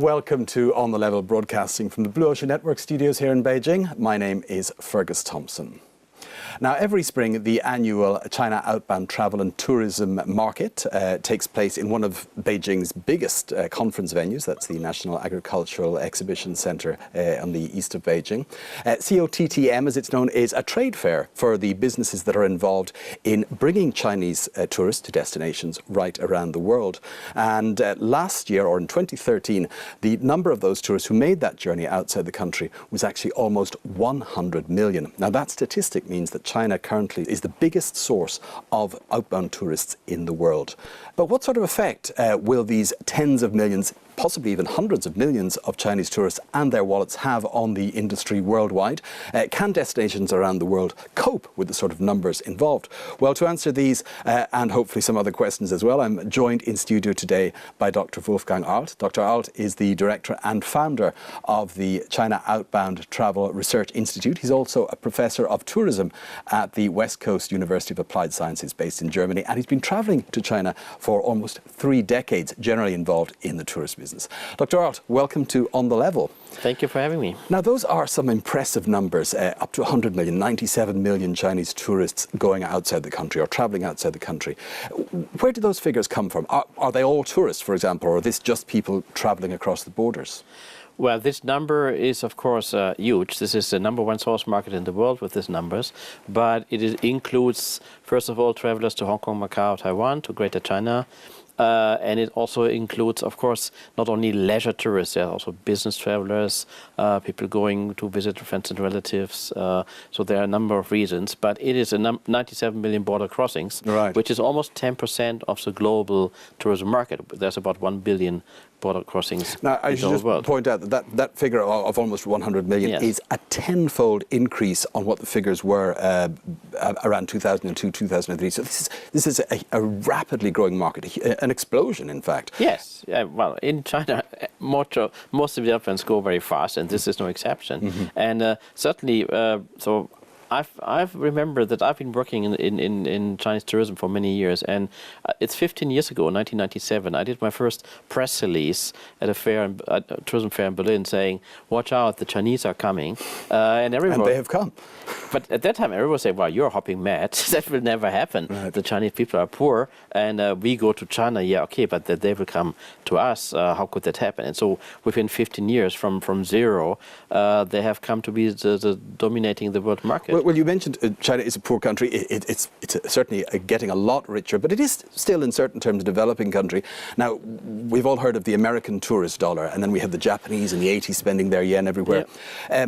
Welcome to On the Level, broadcasting from the Blue Ocean Network studios here in Beijing. My name is Fergus Thompson. Now, every spring, the annual China Outbound Travel and Tourism Market takes place in one of Beijing's biggest conference venues. That's the National Agricultural Exhibition Centre on the east of Beijing. COTTM, as it's known, is a trade fair for the businesses that are involved in bringing Chinese tourists to destinations right around the world. And last year, or in 2013, the number of those tourists who made that journey outside the country was actually almost 100 million. Now, that statistic means that China currently is the biggest source of outbound tourists in the world. But what sort of effect will these tens of millions, possibly even hundreds of millions of Chinese tourists and their wallets have on the industry worldwide? Can destinations around the world cope with the sort of numbers involved? Well, to answer these and hopefully some other questions as well, I'm joined in studio today by Dr. Wolfgang Arlt. Dr. Arlt is the director and founder of the China Outbound Travel Research Institute. He's also a professor of tourism at the West Coast University of Applied Sciences based in Germany, and he's been traveling to China for almost 3 decades, generally involved in the tourist business. Dr. Arlt, welcome to On the Level. Thank you for having me. Now, those are some impressive numbers, up to 100 million, 97 million Chinese tourists going outside the country or traveling outside the country. Where do those figures come from? Are they all tourists, for example, or are this just people traveling across the borders? Well, this number is, of course, huge. This is the #1 source market in the world with these numbers. But it includes, first of all, travelers to Hong Kong, Macau, Taiwan, to Greater China. And it also includes, of course, not only leisure tourists, there are also business travelers, people going to visit friends and relatives. So there are a number of reasons. But it is 97 million border crossings, right, which is almost 10% of the global tourism market. There's about 1 billion border crossings. Now, I should just point out that figure of almost 100 million is a tenfold increase on what the figures were around 2002, 2003. So this is a rapidly growing market, an explosion, in fact. Yes. Well, in China, most of the developments go very fast, and this is no exception. Mm-hmm. And certainly, so I've remembered that I've been working in Chinese tourism for many years, and it's 15 years ago, 1997, I did my first press release at a tourism fair in Berlin saying, watch out, the Chinese are coming. And they have come. But at that time, everyone would say, well, you're hopping mad. That will never happen. Right. The Chinese people are poor, and we go to China, yeah, okay, but they will come to us. How could that happen? And so within 15 years, from zero, they have come to be the dominating the world market. Well, you mentioned China is a poor country. It's certainly getting a lot richer, but it is still, in certain terms, a developing country. Now, we've all heard of the American tourist dollar, and then we have the Japanese and the 80s spending their yen everywhere. Yeah.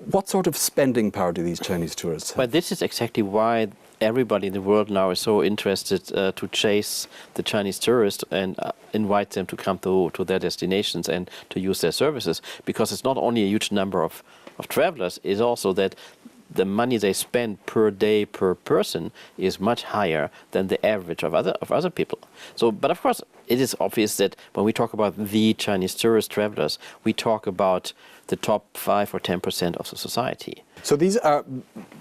What sort of spending power do these Chinese tourists have? Well, this is exactly why everybody in the world now is so interested to chase the Chinese tourists and invite them to come to their destinations and to use their services. Because it's not only a huge number of travelers, it's also that the money they spend per day per person is much higher than the average of other people. So, but of course, it is obvious that when we talk about the Chinese tourist travelers, we talk about the top 5 or 10% of the society. So these are,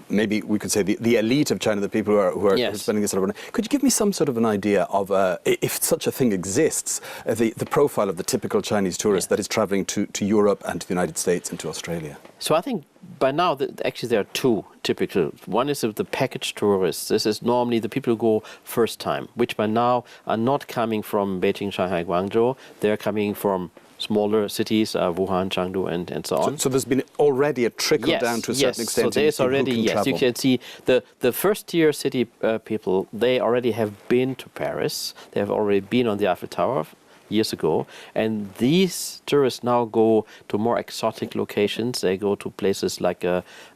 maybe we could say, the elite of China, the people who are spending this sort of money. Could you give me some sort of an idea of, if such a thing exists, the profile of the typical Chinese tourist that is traveling to Europe and to the United States and to Australia? So I think by now, actually there are two typical. One is the package tourists. This is normally the people who go first time, which by now are not coming from Beijing, Shanghai, Guangzhou. They're coming from smaller cities, Wuhan, Chengdu, and so on. So there's been already a trickle down to a certain extent. So there's already, you can see the first-tier city people, they already have been to Paris. They have already been on the Eiffel Tower years ago. And these tourists now go to more exotic locations. They go to places like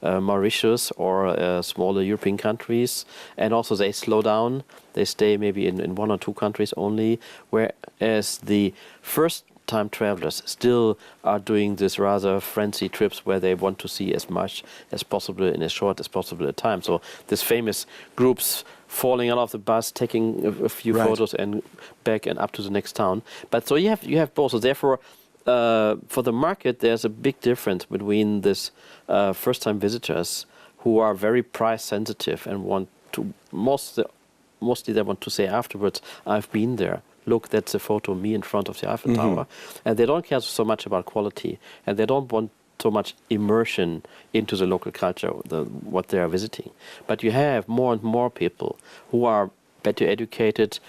Mauritius or smaller European countries. And also they slow down. They stay maybe in 1 or 2 countries only, whereas the first-time travelers still are doing this rather frenzy trips where they want to see as much as possible in as short as possible a time. So this famous groups falling out of the bus, taking a few photos and back and up to the next town. But so you have both. So therefore, for the market, there's a big difference between this first-time visitors who are very price sensitive and want to mostly they want to say afterwards, I've been there look, that's a photo of me in front of the Eiffel Tower. And they don't care so much about quality, and they don't want so much immersion into the local culture, what they are visiting. But you have more and more people who are better educated.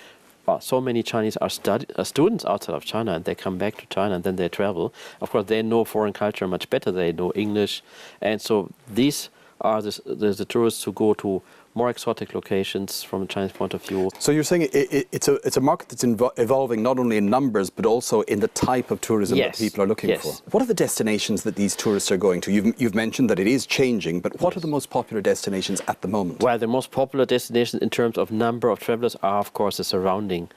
So many Chinese are students outside of China, and they come back to China and then they travel. Of course, they know foreign culture much better. They know English. And so these are the tourists who go to more exotic locations from a Chinese point of view. So you're saying it's a market that's evolving not only in numbers but also in the type of tourism that people are looking for. What are the destinations that these tourists are going to? You've mentioned that it is changing, but what are the most popular destinations at the moment? Well, the most popular destinations in terms of number of travelers are, of course, the surrounding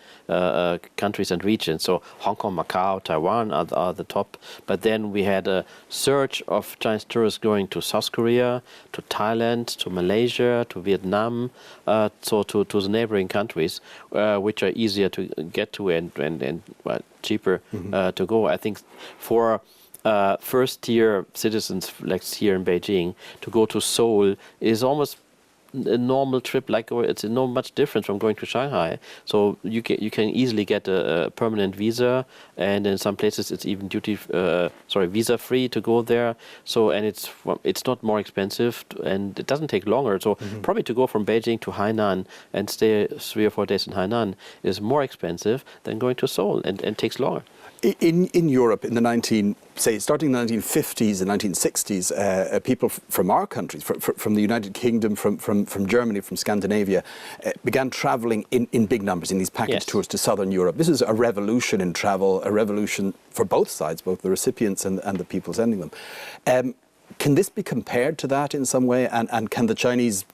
countries and regions. So Hong Kong, Macau, Taiwan are the top. But then we had a surge of Chinese tourists going to South Korea, to Thailand, to Malaysia, to Vietnam, so to the neighboring countries, which are easier to get to and cheaper to go. I think for first-tier citizens, like here in Beijing, to go to Seoul is almost a normal trip. Like it's not much different from going to Shanghai. So you can easily get a permanent visa, and in some places it's even visa free to go there. So and it's not more expensive, and it doesn't take longer. So probably to go from Beijing to Hainan and stay 3 or 4 days in Hainan is more expensive than going to Seoul, and takes longer. In Europe, in the starting in the 1950s and 1960s, people from our countries, from the United Kingdom, from Germany, from Scandinavia, began traveling in big numbers in these package tours to southern Europe. This is a revolution in travel, a revolution for both sides, both the recipients and the people sending them. Can this be compared to that in some way? And can the Chinese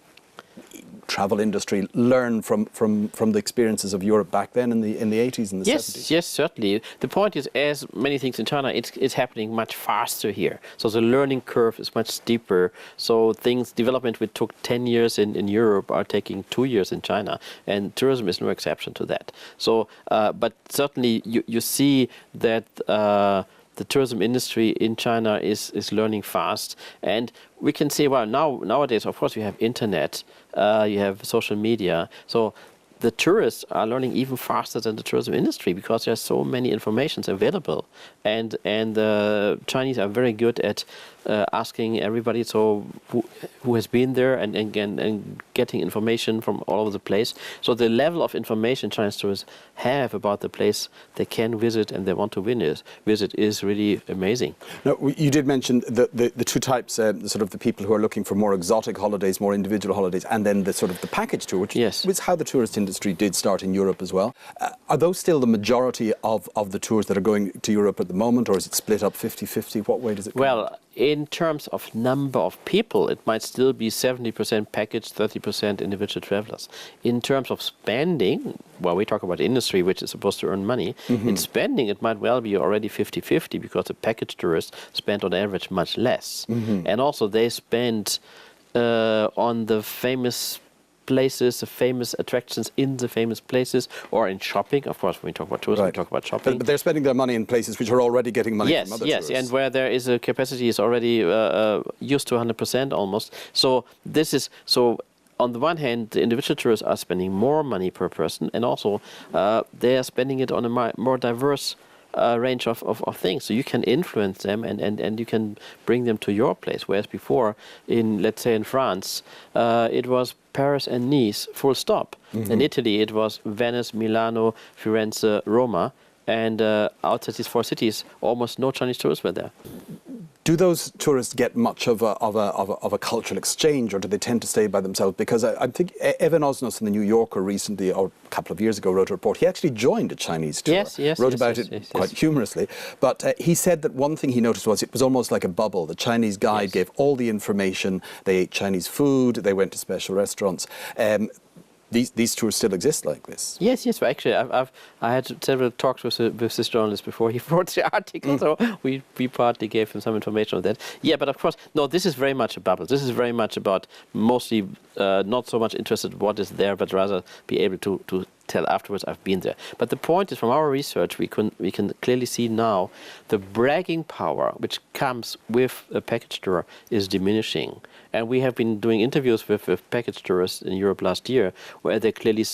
travel industry learn from the experiences of Europe back then in the 80s and the 70s? Yes, certainly. The point is, as many things in China, it's happening much faster here. So the learning curve is much steeper. So development which took 10 years in Europe are taking 2 years in China, and tourism is no exception to that. So, but certainly you see that the tourism industry in China is learning fast, and we can say, well, nowadays, of course, you have internet, you have social media, so the tourists are learning even faster than the tourism industry because there are so many informations available, and the Chinese are very good at asking everybody who has been there and getting information from all over the place. So the level of information Chinese tourists have about the place they can visit and they want to visit is really amazing. Now, you did mention the two types, sort of the people who are looking for more exotic holidays, more individual holidays, and then the sort of the package tour, which is how the tourist industry did start in Europe as well. Are those still the majority of the tours that are going to Europe at the moment, or is it split up 50-50? What way does it go? Well, in terms of number of people, it might still be 70% package, 30% individual travelers. In terms of spending, well, we talk about industry, which is supposed to earn money. In spending, it might well be already 50-50 because the package tourists spend on average much less. And also they spend on the famous places, the famous attractions in the famous places, or in shopping. Of course, when we talk about tourism, we talk about shopping. But they're spending their money in places which are already getting money from other tourists. Yes, and where there is a capacity is already used to 100% almost. So on the one hand, the individual tourists are spending more money per person, and also they are spending it on a more diverse range of things. So you can influence them and you can bring them to your place. Whereas before, let's say in France, it was Paris and Nice, full stop. In Italy, it was Venice, Milano, Firenze, Roma. And outside these 4 cities, almost no Chinese tourists were there. Do those tourists get much of a cultural exchange, or do they tend to stay by themselves? Because I think Evan Osnos in the New Yorker recently, or a couple of years ago, wrote a report. He actually joined a Chinese tour. Wrote about it quite humorously. But he said that one thing he noticed was it was almost like a bubble. The Chinese guide gave all the information. They ate Chinese food. They went to special restaurants. These tours still exist like this. Yes. But actually, I had several talks with this journalist before he wrote the article, so we partly gave him some information on that. Yeah, but of course, no. This is very much a bubble. This is very much about mostly not so much interested in what is there, but rather be able to tell afterwards I've been there. But the point is, from our research, we can clearly see now the bragging power which comes with a package tour is diminishing. And we have been doing interviews with package tourists in Europe last year, where they clearly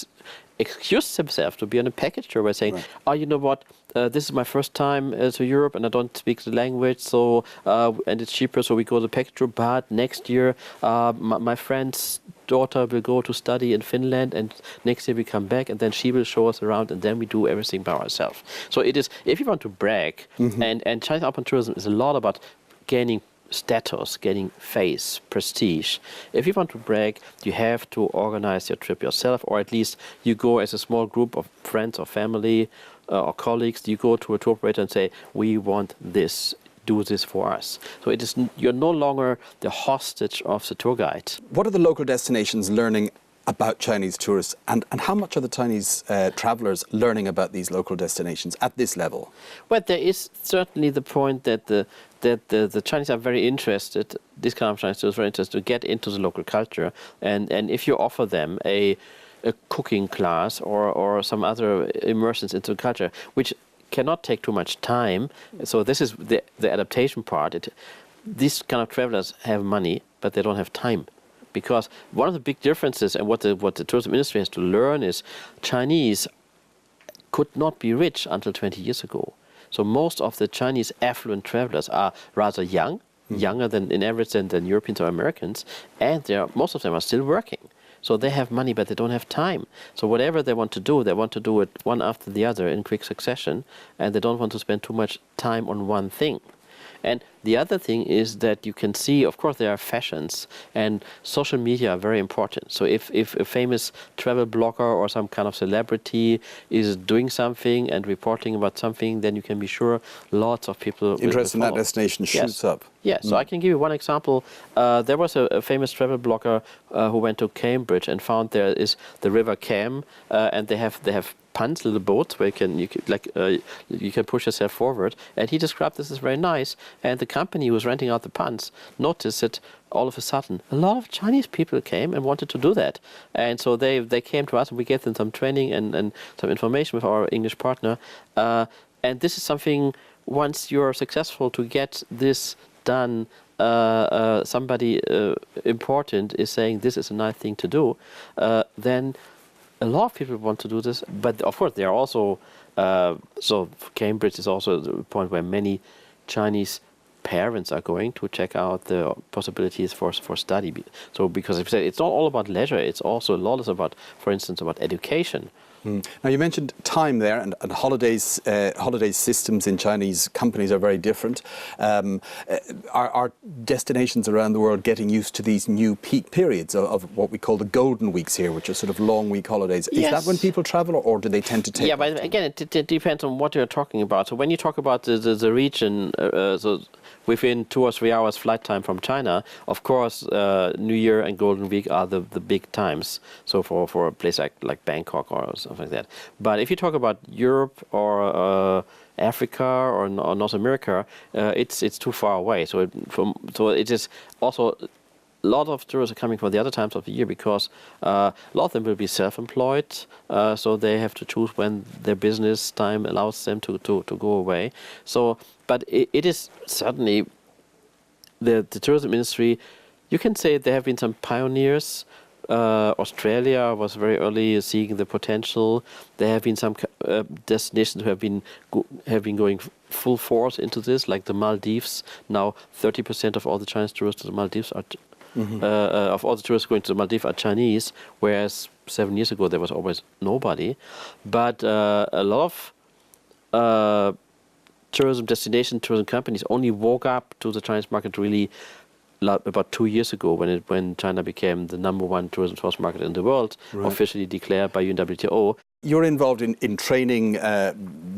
excuse themselves to be on a package tour by saying, oh, you know what, this is my first time to Europe and I don't speak the language, so and it's cheaper, so we go to the package tour, but next year my friend's daughter will go to study in Finland and next year we come back and then she will show us around and then we do everything by ourselves. So it is, if you want to brag, and Chinese outbound tourism is a lot about gaining status, getting face, prestige. If you want to brag, you have to organize your trip yourself, or at least you go as a small group of friends or family or colleagues, you go to a tour operator and say, we want this, do this for us. So it is, you're no longer the hostage of the tour guide. What are the local destinations learning about Chinese tourists, and how much are the Chinese travelers learning about these local destinations at this level? Well, there is certainly the point that the Chinese are very interested, this kind of Chinese tourists are very interested to get into the local culture, and if you offer them a cooking class or some other immersions into the culture, which cannot take too much time, so this is the adaptation part. These kind of travelers have money, but they don't have time. Because one of the big differences, and what the tourism industry has to learn, is Chinese could not be rich until 20 years ago. So most of the Chinese affluent travelers are rather young, younger than in average than Europeans or Americans, and most of them are still working. So they have money, but they don't have time. So whatever they want to do it one after the other in quick succession, and they don't want to spend too much time on one thing. And the other thing is that you can see, of course, there are fashions, and social media are very important. So if a famous travel blogger or some kind of celebrity is doing something and reporting about something, then you can be sure lots of people interest in that destination shoots up. Yeah, so I can give you one example. There was a famous travel blogger who went to Cambridge and found there is the River Cam, and they have punts, little boats where you can push yourself forward. And he described this as very nice. And the company who was renting out the punts noticed that all of a sudden a lot of Chinese people came and wanted to do that. And so they came to us and we gave them some training and some information with our English partner. And this is something, once you're successful to get this done, somebody important is saying this is a nice thing to do, then a lot of people want to do this, but of course there are also, so Cambridge is also the point where many Chinese parents are going to check out the possibilities for study. So because it's not all about leisure, it's also a lot about, for instance, about education. Now you mentioned time there, and holidays systems in Chinese companies are very different. Are destinations around the world getting used to these new peak periods of what we call the golden weeks here, which are sort of long week holidays? Is that when people travel, or do they tend to take? Yeah, but again, it depends on what you're talking about. So when you talk about the region, so within 2 or 3 hours flight time from China, of course, New Year and Golden Week are the big times. So for a place like Bangkok or something like that. But if you talk about Europe or Africa or North America, it's too far away. So it is also, a lot of tourists are coming for the other times of the year because a lot of them will be self-employed, so they have to choose when their business time allows them to go away. So, but it is certainly the tourism industry. You can say there have been some pioneers. Australia was very early seeing the potential. There have been some destinations who have been going full force into this, like the Maldives. Now 30% of all the Chinese tourists to the Maldives are of all the tourists going to the Maldives are Chinese, whereas 7 years ago there was always nobody. But a lot of tourism companies only woke up to the Chinese market really about 2 years ago, when China became the #1 tourism source market in the world, officially declared by UNWTO. You're involved in training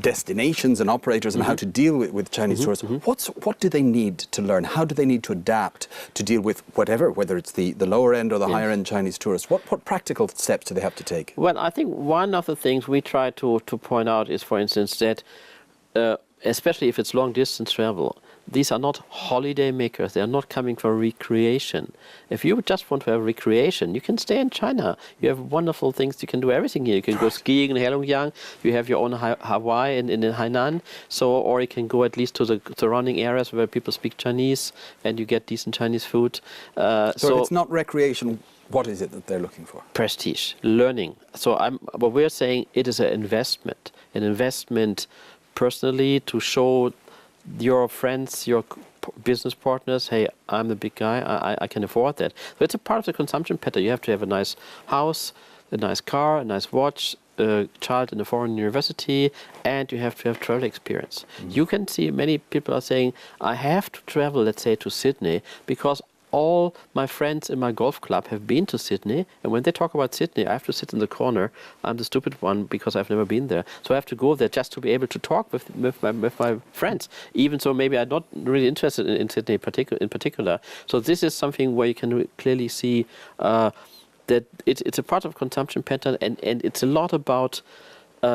destinations and operators on how to deal with Chinese tourists. What do they need to learn? How do they need to adapt to deal with whether it's the lower end or the higher end Chinese tourists? What practical steps do they have to take? Well, I think one of the things we try to point out is, for instance, that especially if it's long distance travel, these are not holiday makers. They are not coming for recreation. If you just want to have recreation, you can stay in China. You have wonderful things. You can do everything here. You can go skiing in Heilongjiang. You have your own Hawaii in Hainan. So, or you can go at least to the surrounding areas where people speak Chinese and you get decent Chinese food. So it's not recreation. What is it that they're looking for? Prestige, learning. So what we're saying, it is an investment personally to show your friends, your business partners, hey, I'm the big guy, I can afford that. So it's a part of the consumption pattern. You have to have a nice house, a nice car, a nice watch, a child in a foreign university, and you have to have travel experience. You can see many people are saying, I have to travel, let's say, to Sydney, because all my friends in my golf club have been to Sydney, and when they talk about Sydney, I have to sit in the corner. I'm the stupid one because I've never been there. So I have to go there just to be able to talk with my friends. Even so, maybe I'm not really interested in Sydney in particular. So this is something where you can clearly see that it's a part of consumption pattern, and it's a lot about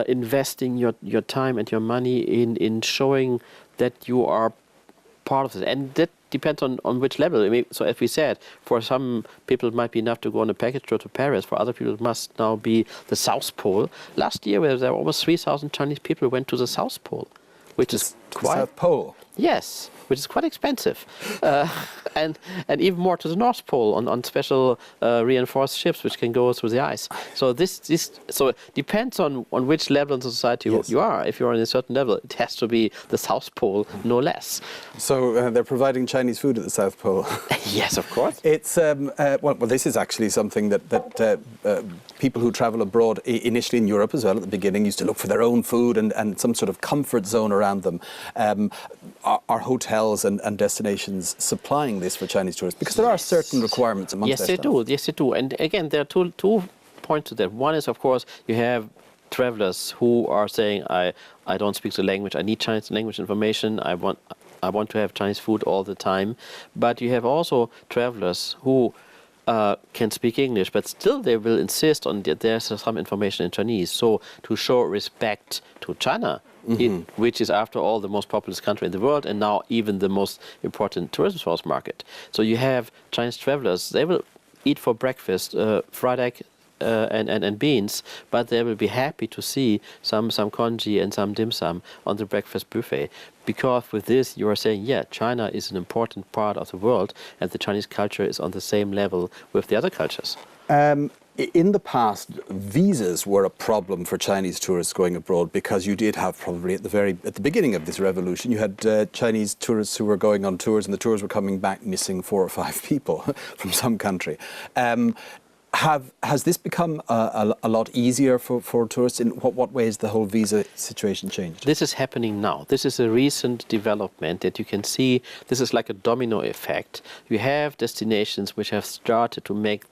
investing your time and your money in showing that you are part of it. And that depends on which level. I mean, so as we said, for some people it might be enough to go on a package tour to Paris. For other people it must now be the South Pole. Last year there were almost 3,000 Chinese people who went to the South Pole, which is quite... South Pole? Yes, which is quite expensive. And even more to the North Pole on special reinforced ships which can go through the ice. So so it depends on which level in society you are. If you're on a certain level, it has to be the South Pole, no less. So they're providing Chinese food at the South Pole? Yes, of course. It's well, this is actually something that people who travel abroad, initially in Europe as well at the beginning, used to look for their own food and some sort of comfort zone around them. Are hotels and destinations supplying this for Chinese tourists? Because there are certain requirements amongst their staff. Yes, they do. And again, there are two points to that. One is, of course, you have travelers who are saying, I don't speak the language, I need Chinese language information, I want to have Chinese food all the time. But you have also travelers who can speak English, but still they will insist on that there's some information in Chinese. So to show respect to China, which is, after all, the most populous country in the world, and now even the most important tourism source market. So you have Chinese travelers, they will eat for breakfast fried egg and beans, but they will be happy to see some congee and some dim sum on the breakfast buffet. Because with this, you are saying, yeah, China is an important part of the world, and the Chinese culture is on the same level with the other cultures. In the past, visas were a problem for Chinese tourists going abroad, because you did have, probably at the beginning of this revolution, you had Chinese tourists who were going on tours, and the tours were coming back missing 4 or 5 people from some country. Has this become a lot easier for tourists? In what way has the whole visa situation changed? This is happening now. This is a recent development that you can see. This is like a domino effect. You have destinations which have started to make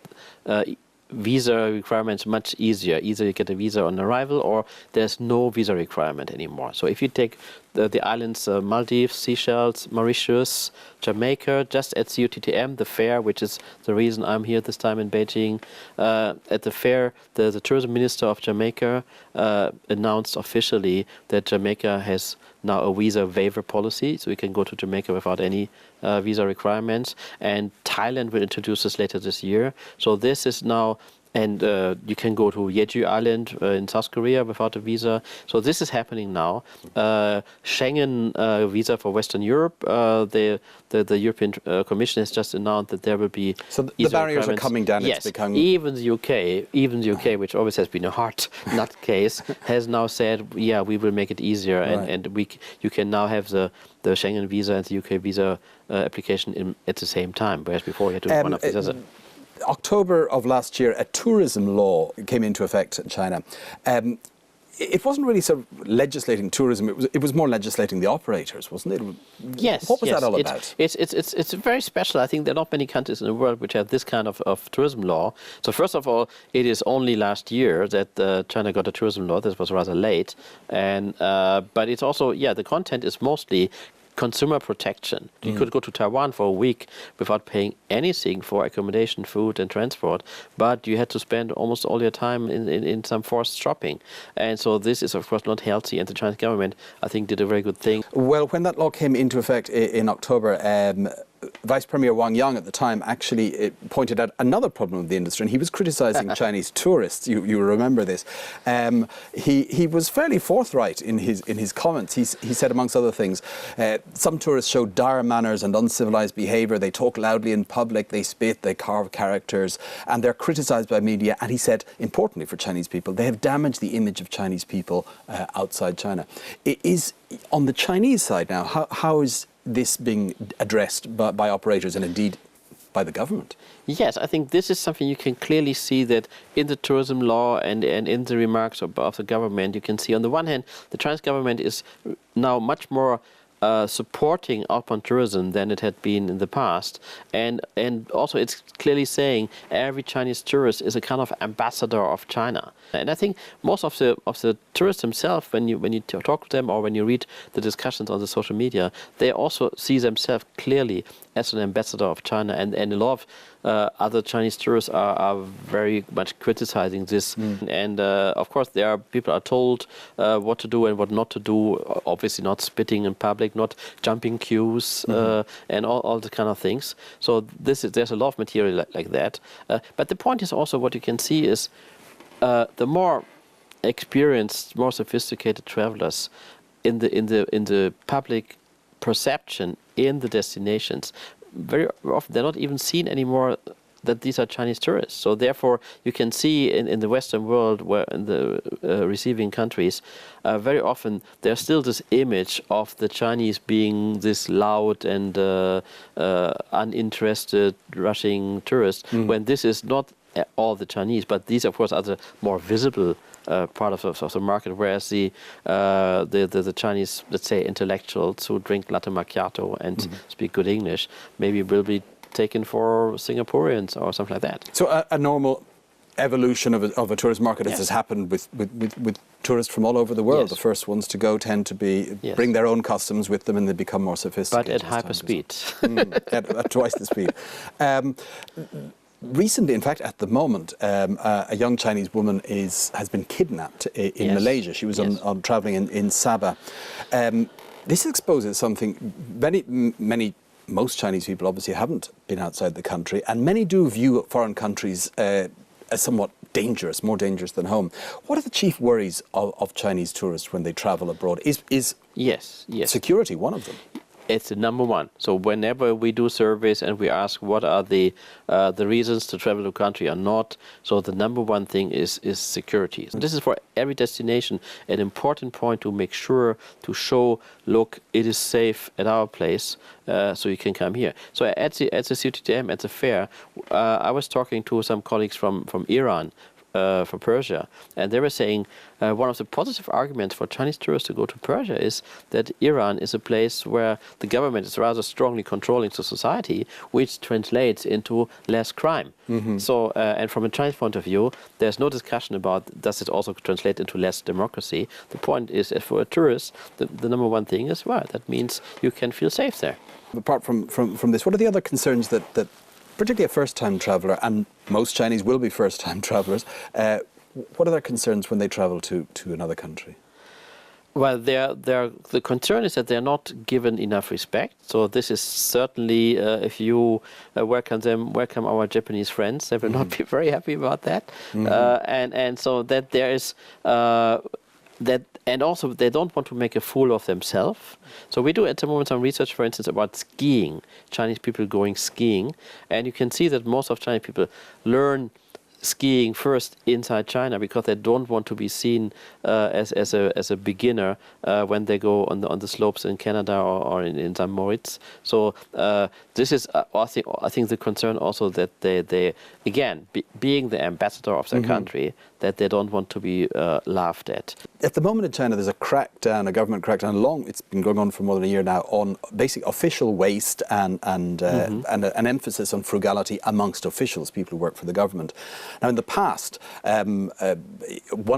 visa requirements much easier. Either you get a visa on arrival, or there's no visa requirement anymore. So if you take the islands Maldives, Seychelles, Mauritius, Jamaica, just at CUTTM, the fair, which is the reason I'm here this time in Beijing, at the fair, the tourism minister of Jamaica announced officially that Jamaica has now a visa waiver policy, so you can go to Jamaica without any visa requirements. And Thailand will introduce this later this year. So this is now, and you can go to Jeju Island in South Korea without a visa. So this is happening now. Schengen visa for Western Europe, the European Commission has just announced that there will be... So the barriers are coming down. Yes, even the UK, which always has been a hard nut case, has now said, yeah, we will make it easier, and you can now have the Schengen visa and the UK visa application at the same time, whereas before you had to do one after the other. October of last year, a tourism law came into effect in China. It wasn't really sort of legislating tourism. It was more legislating the operators, wasn't it? Yes. What was that all about? It's very special. I think there are not many countries in the world which have this kind of tourism law. So first of all, it is only last year that China got a tourism law. This was rather late, and but it's also, the content is mostly consumer protection. You could go to Taiwan for a week without paying anything for accommodation, food, and transport, but you had to spend almost all your time in some forced shopping. And so this is, of course, not healthy, and the Chinese government, I think, did a very good thing. Well, when that law came into effect in October, Vice Premier Wang Yang at the time actually pointed out another problem of the industry, and he was criticizing Chinese tourists. You remember this. He was fairly forthright in his comments. He said, amongst other things, some tourists show dire manners and uncivilized behavior. They talk loudly in public, they spit, they carve characters, and they're criticized by media. And he said, importantly for Chinese people, they have damaged the image of Chinese people outside China. It is on the Chinese side now, how is this being addressed by operators and indeed by the government? Yes, I think this is something you can clearly see that in the tourism law and in the remarks of the government. You can see on the one hand, the Chinese government is now much more supporting outbound tourism than it had been in the past, and also it's clearly saying every Chinese tourist is a kind of ambassador of China. And I think most of the tourists themselves, when you talk to them or when you read the discussions on the social media, they also see themselves clearly as an ambassador of China, and a lot of other Chinese tourists are very much criticizing this. And of course, people are told what to do and what not to do. Obviously, not spitting in public, not jumping queues, and all the kind of things. So there's a lot of material like that. But the point is also what you can see is the more experienced, more sophisticated travelers in the public perception in the destinations, very often they're not even seen anymore that these are Chinese tourists. So therefore, you can see in the Western world, where in the receiving countries, very often there's still this image of the Chinese being this loud and uninterested, rushing tourists, when this is not all the Chinese, but these, of course, are the more visible part of the market, whereas the Chinese, let's say, intellectuals who drink latte macchiato and speak good English, maybe will be taken for Singaporeans or something like that. So a normal evolution of a tourist market has happened with tourists from all over the world. The first ones to go tend to be bring their own customs with them, and they become more sophisticated. But at hyper speed. At twice the speed. Recently, in fact, at the moment, a young Chinese woman has been kidnapped in Malaysia. She was on traveling in Sabah. This exposes something most Chinese people obviously haven't been outside the country, and many do view foreign countries as somewhat dangerous, more dangerous than home. What are the chief worries of Chinese tourists when they travel abroad? Is security one of them? It's the number one. So whenever we do surveys and we ask what are the reasons to travel to a country or not, so the number one thing is security. So this is for every destination an important point to make sure to show, look, it is safe at our place, so you can come here. So at the CTTM, at the fair, I was talking to some colleagues from Iran, from Persia, and they were saying one of the positive arguments for Chinese tourists to go to Persia is that Iran is a place where the government is rather strongly controlling the society, which translates into less crime. So, and from a Chinese point of view, there's no discussion about does it also translate into less democracy. The point is that for a tourist, the number one thing is, well, that means you can feel safe there. Apart from this, what are the other concerns that particularly a first-time traveller, and most Chinese will be first-time travellers, what are their concerns when they travel to another country? Well, the concern is that they're not given enough respect. So this is certainly, if you welcome our Japanese friends, they will not be very happy about that. And so that there is and also they don't want to make a fool of themselves. So we do at the moment some research, for instance, about skiing, Chinese people going skiing, and you can see that most of Chinese people learn skiing first inside China because they don't want to be seen as a beginner when they go on the slopes in Canada or in St. Moritz. So this is I think the concern also that they again being the ambassador of their country, that they don't want to be laughed at. At the moment in China, there's a crackdown, a government crackdown. It's been going on for more than a year now on basic official waste and an emphasis on frugality amongst officials, people who work for the government. Now, in the past, one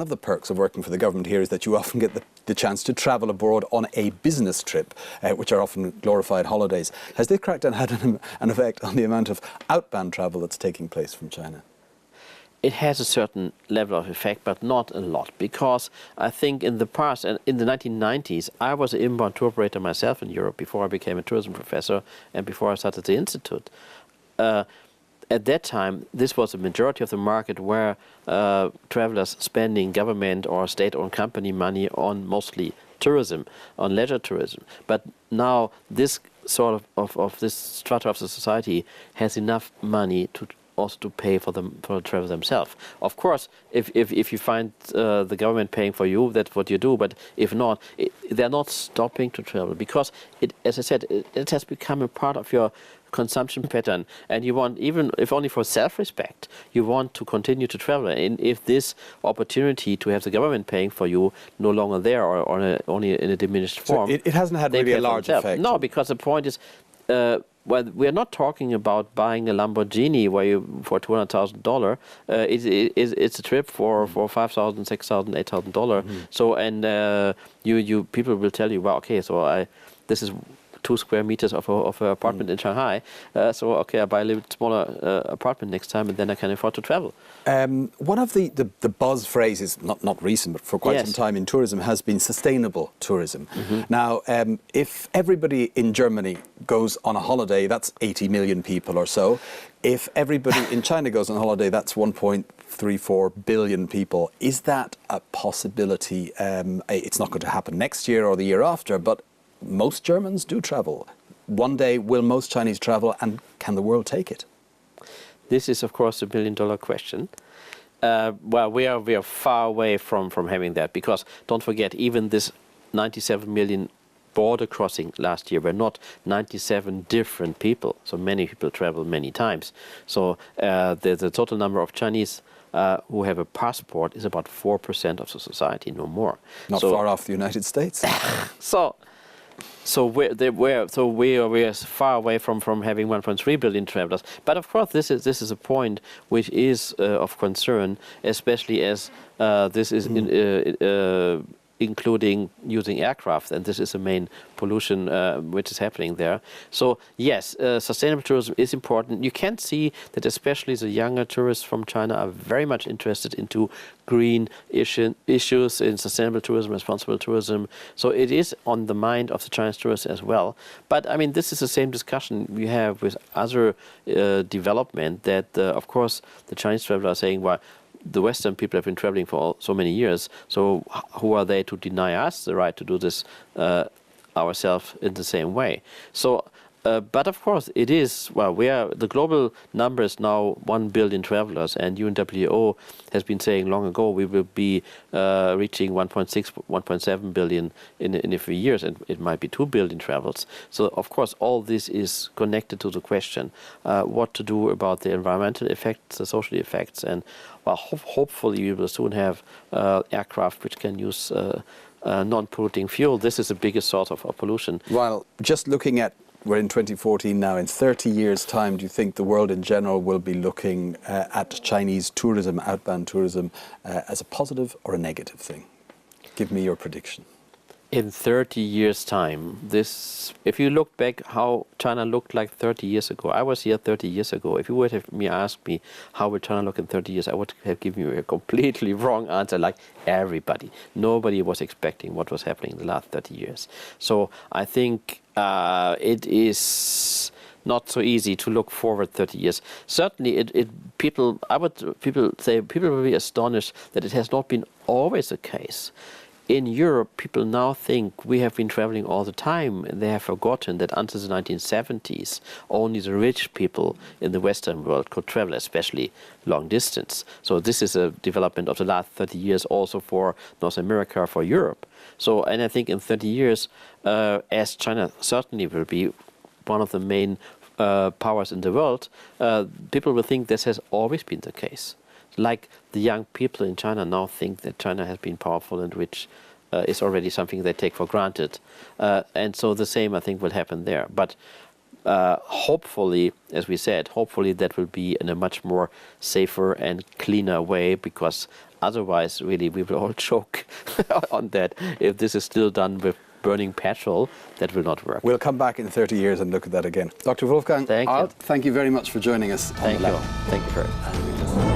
of the perks of working for the government here is that you often get the chance to travel abroad on a business trip, which are often glorified holidays. Has this crackdown had an effect on the amount of outbound travel that's taking place from China? It has a certain level of effect, but not a lot, because I think in the past, and in the 1990s, I was an inbound tour operator myself in Europe before I became a tourism professor and before I started the institute. At that time, this was the majority of the market where travelers spending government or state-owned company money on mostly tourism, on leisure tourism. But now this sort of this strata of the society has enough money to also to pay for the travel themselves. Of course, if you find the government paying for you, that's what you do. But if not, they're not stopping to travel because, as I said, it has become a part of your consumption pattern, and you want, even if only for self-respect, you want to continue to travel. And if this opportunity to have the government paying for you no longer there or only in a diminished form, so it hasn't had really a large effect. No, because the point is, well, we're not talking about buying a Lamborghini where you for $200,000. It's a trip for $5,000, $6,000, $8,000. So you people will tell you, well, okay, so this is 2 square meters of an apartment in Shanghai. So okay, I buy a little bit smaller apartment next time, and then I can afford to travel. One of the buzz phrases, not recent, but for quite some time in tourism, has been sustainable tourism. Now, if everybody in Germany goes on a holiday, that's 80 million people or so. If everybody in China goes on holiday, that's 1.34 billion people. Is that a possibility? It's not going to happen next year or the year after, but most Germans do travel. One day, will most Chinese travel, and can the world take it? This is, of course, a billion-dollar question. Well, we are far away from having that, because don't forget, even this 97 million border crossing last year were not 97 different people. So many people travel many times. So the total number of Chinese who have a passport is about 4% of the society, no more. Not far off the United States. So we are far away from having 1.3 billion travelers. But of course, this is a point which is of concern, especially as this is including using aircraft, and this is the main pollution which is happening there. So yes, sustainable tourism is important. You can see that especially the younger tourists from China are very much interested into green issues in sustainable tourism, responsible tourism. So it is on the mind of the Chinese tourists as well. But I mean, this is the same discussion we have with other development, that of course the Chinese travelers are saying, well, the Western people have been traveling for so many years, so who are they to deny us the right to do this ourselves in the same way? So, but of course, it is, well, the global number is now 1 billion travelers, and UNWTO has been saying long ago we will be reaching 1.6, 1.7 billion in a few years, and it might be 2 billion travels. So, of course, all this is connected to the question what to do about the environmental effects, the social effects, and well, hopefully we will soon have aircraft which can use non-polluting fuel. This is the biggest source of pollution. Well, just looking at, we're in 2014 now, in 30 years' time, do you think the world in general will be looking at Chinese tourism, outbound tourism, as a positive or a negative thing? Give me your prediction. In 30 years' time, if you look back how China looked like 30 years ago, I was here 30 years ago. If you would have asked me how will China look in 30 years, I would have given you a completely wrong answer, like everybody. Nobody was expecting what was happening in the last 30 years. So I think it is not so easy to look forward 30 years. Certainly, people will be astonished that it has not been always the case. In Europe, people now think we have been traveling all the time, and they have forgotten that until the 1970s, only the rich people in the Western world could travel, especially long distance. So this is a development of the last 30 years also for North America, for Europe. So, and I think in 30 years, as China certainly will be one of the main powers in the world, people will think this has always been the case. like the young people in China now think that China has been powerful and rich, is already something they take for granted. And so the same, I think, will happen there. But hopefully, as we said, hopefully that will be in a much more safer and cleaner way, because otherwise, really, we will all choke on that. If this is still done with burning petrol, that will not work. We'll come back in 30 years and look at that again. Dr. Wolfgang Arlt, thank you very much for joining us. Thank you. Thank you very much.